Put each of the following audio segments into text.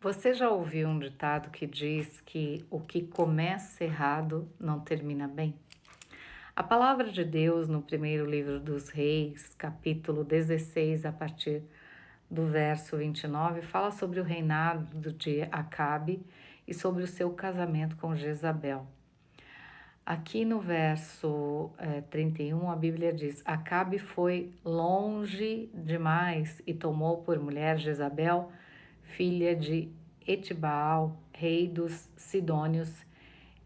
Você já ouviu um ditado que diz que o que começa errado não termina bem? A palavra de Deus, no primeiro livro dos Reis, capítulo 16, a partir do verso 29, fala sobre o reinado de Acabe e sobre o seu casamento com Jezabel. Aqui no verso 31, a Bíblia diz: Acabe foi longe demais e tomou por mulher Jezabel, filha de Etibaal, rei dos Sidônios,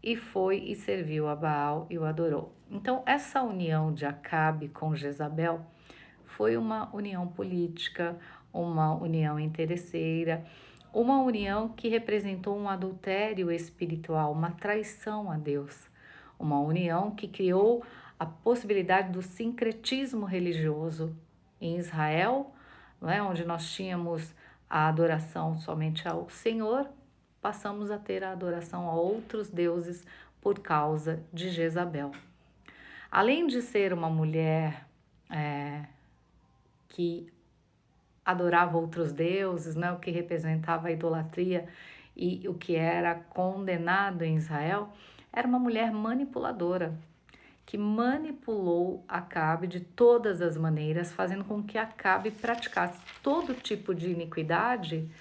e foi e serviu a Baal e o adorou. Então, essa união de Acabe com Jezabel foi uma união política, uma união interesseira, uma união que representou um adultério espiritual, uma traição a Deus, uma união que criou a possibilidade do sincretismo religioso em Israel, não é? Onde nós tínhamos a adoração somente ao Senhor, passamos a ter a adoração a outros deuses por causa de Jezabel. Além de ser uma mulher que adorava outros deuses, né, o que representava a idolatria e o que era condenado em Israel, era uma mulher manipuladora, que manipulou Acabe de todas as maneiras, fazendo com que Acabe praticasse todo tipo de iniquidade,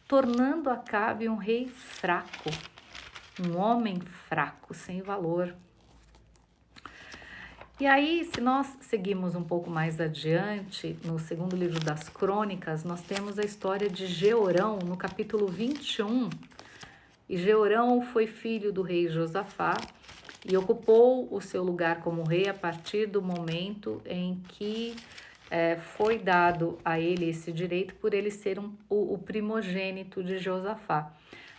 tornando Acabe um rei fraco, um homem fraco, sem valor. E aí, se nós seguimos um pouco mais adiante, no segundo livro das Crônicas, nós temos a história de Jeorão, no capítulo 21. E Jeorão foi filho do rei Josafá e ocupou o seu lugar como rei a partir do momento em que foi dado a ele esse direito por ele ser o primogênito de Josafá.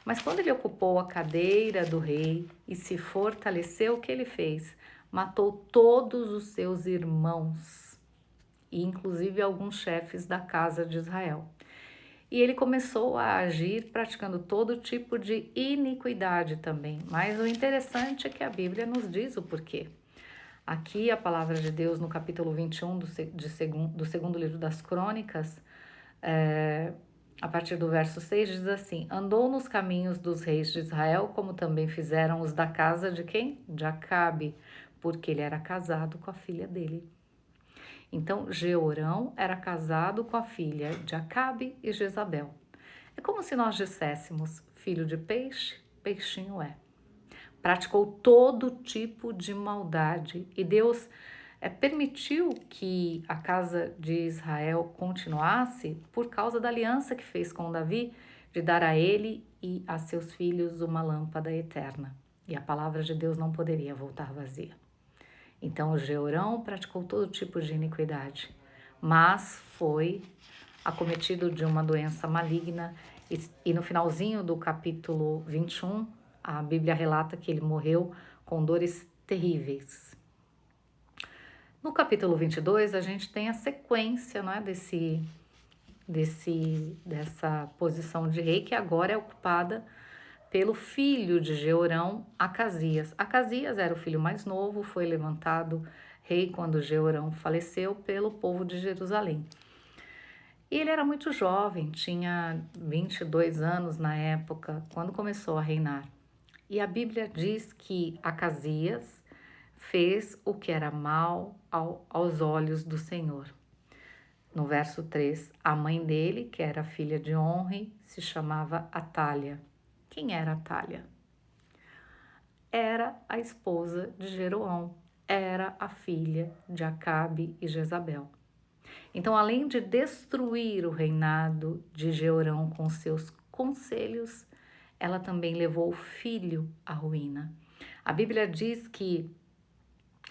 Mas quando ele ocupou a cadeira do rei e se fortaleceu, o que ele fez? Matou todos os seus irmãos, e inclusive alguns chefes da casa de Israel. E ele começou a agir praticando todo tipo de iniquidade também. Mas o interessante é que a Bíblia nos diz o porquê. Aqui a palavra de Deus no capítulo 21 do segundo livro das Crônicas, a partir do verso 6 diz assim: Andou nos caminhos dos reis de Israel, como também fizeram os da casa de quem? De Acabe, porque ele era casado com a filha dele. Então, Jeorão era casado com a filha de Acabe e Jezabel. É como se nós disséssemos: filho de peixe, peixinho é. Praticou todo tipo de maldade e Deus permitiu que a casa de Israel continuasse por causa da aliança que fez com Davi de dar a ele e a seus filhos uma lâmpada eterna. E a palavra de Deus não poderia voltar vazia. Então o Jeorão praticou todo tipo de iniquidade, mas foi acometido de uma doença maligna e no finalzinho do capítulo 21, a Bíblia relata que ele morreu com dores terríveis. No capítulo 22, a gente tem a sequência, não é, dessa posição de rei, que agora é ocupada pelo filho de Jeorão, Acasias. Acasias era o filho mais novo, foi levantado rei quando Jeorão faleceu pelo povo de Jerusalém. E ele era muito jovem, tinha 22 anos na época, quando começou a reinar. E a Bíblia diz que Acasias fez o que era mal aos olhos do Senhor. No verso 3, a mãe dele, que era filha de Onre, se chamava Atália. Quem era Atália? Era a esposa de Jeroão, era a filha de Acabe e Jezabel. Então, além de destruir o reinado de Jeorão com seus conselhos, ela também levou o filho à ruína. A Bíblia diz que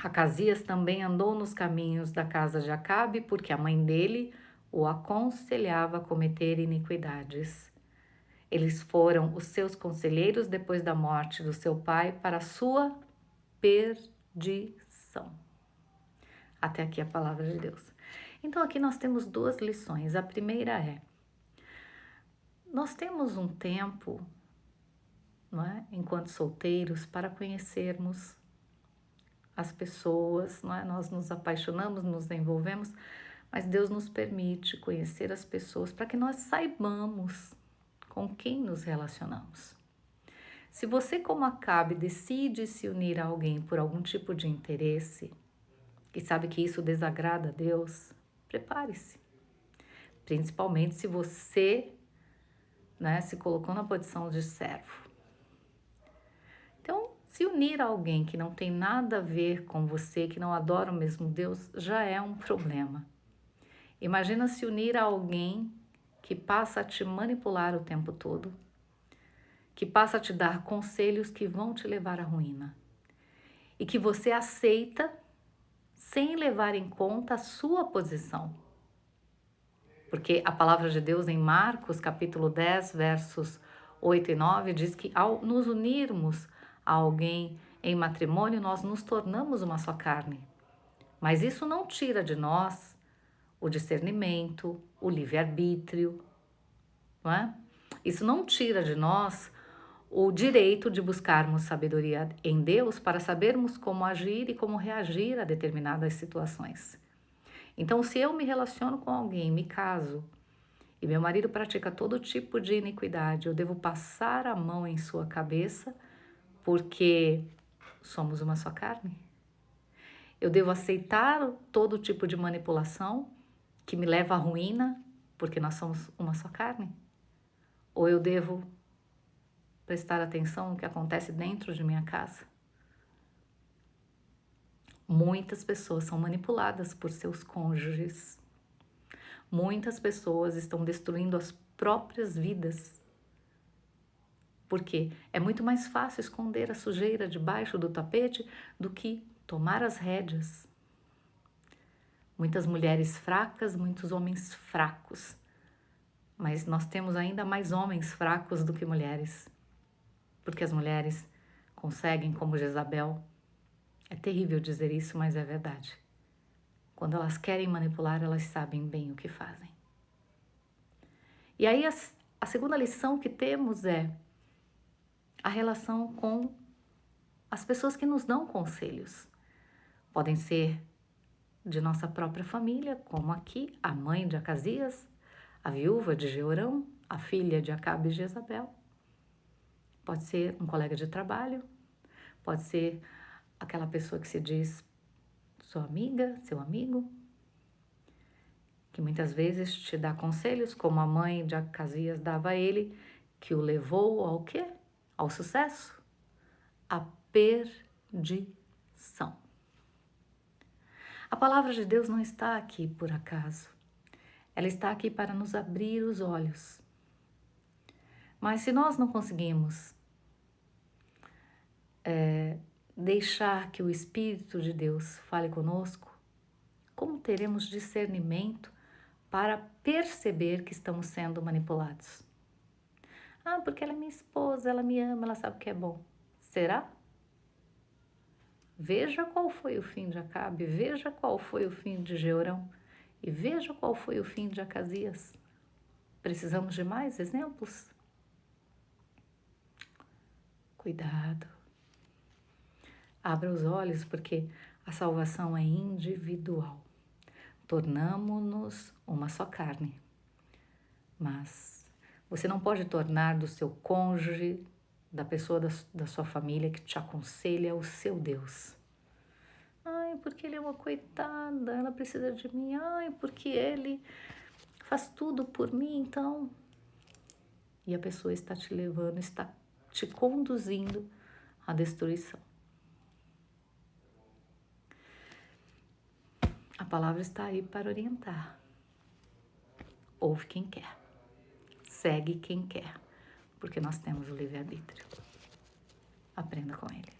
Acasias também andou nos caminhos da casa de Acabe, porque a mãe dele o aconselhava a cometer iniquidades. Eles foram os seus conselheiros depois da morte do seu pai para a sua perdição. Até aqui a palavra de Deus. Então aqui nós temos duas lições. A primeira é: nós temos um tempo, não é, enquanto solteiros, para conhecermos as pessoas, não é? Nós nos apaixonamos, nos envolvemos, mas Deus nos permite conhecer as pessoas para que nós saibamos com quem nos relacionamos. Se você, como Acabe, decide se unir a alguém por algum tipo de interesse e sabe que isso desagrada a Deus, prepare-se. Principalmente se você, se colocou na posição de servo. Então, se unir a alguém que não tem nada a ver com você, que não adora o mesmo Deus, já é um problema. Imagina se unir a alguém que passa a te manipular o tempo todo, que passa a te dar conselhos que vão te levar à ruína e que você aceita sem levar em conta a sua posição. Porque a palavra de Deus em Marcos, capítulo 10, versos 8 e 9, diz que ao nos unirmos a alguém em matrimônio, nós nos tornamos uma só carne. Mas isso não tira de nós o discernimento, o livre-arbítrio, não é? Isso não tira de nós o direito de buscarmos sabedoria em Deus para sabermos como agir e como reagir a determinadas situações. Então, se eu me relaciono com alguém, me caso, e meu marido pratica todo tipo de iniquidade, eu devo passar a mão em sua cabeça porque somos uma só carne? Eu devo aceitar todo tipo de manipulação que me leva à ruína porque nós somos uma só carne? Ou eu devo prestar atenção no que acontece dentro de minha casa? Muitas pessoas são manipuladas por seus cônjuges. Muitas pessoas estão destruindo as próprias vidas. Porque é muito mais fácil esconder a sujeira debaixo do tapete do que tomar as rédeas. Muitas mulheres fracas, muitos homens fracos. Mas nós temos ainda mais homens fracos do que mulheres. Porque as mulheres conseguem, como Jezabel. É terrível dizer isso, mas é verdade. Quando elas querem manipular, elas sabem bem o que fazem. E aí a segunda lição que temos é a relação com as pessoas que nos dão conselhos. Podem ser de nossa própria família, como aqui, a mãe de Acasias, a viúva de Jeorão, a filha de Acabe e Jezabel. Pode ser um colega de trabalho, pode ser aquela pessoa que se diz sua amiga, seu amigo, que muitas vezes te dá conselhos, como a mãe de Acasias dava a ele, que o levou ao quê? Ao sucesso? À perdição. A palavra de Deus não está aqui por acaso. Ela está aqui para nos abrir os olhos. Mas se nós não conseguimos deixar que o Espírito de Deus fale conosco, como teremos discernimento para perceber que estamos sendo manipulados? Ah, porque ela é minha esposa, ela me ama, ela sabe o que é bom. Será? Veja qual foi o fim de Acabe, veja qual foi o fim de Jeorão e veja qual foi o fim de Acasias. Precisamos de mais exemplos? Cuidado. Abra os olhos, porque a salvação é individual. Tornamo-nos uma só carne. Mas você não pode tornar do seu cônjuge, da pessoa da sua família que te aconselha, o seu Deus. Ai, porque ele é uma coitada, ela precisa de mim. Ai, porque ele faz tudo por mim, então. E a pessoa está te levando, está te conduzindo à destruição. A palavra está aí para orientar. Ouve quem quer. Segue quem quer. Porque nós temos o livre-arbítrio. Aprenda com ele.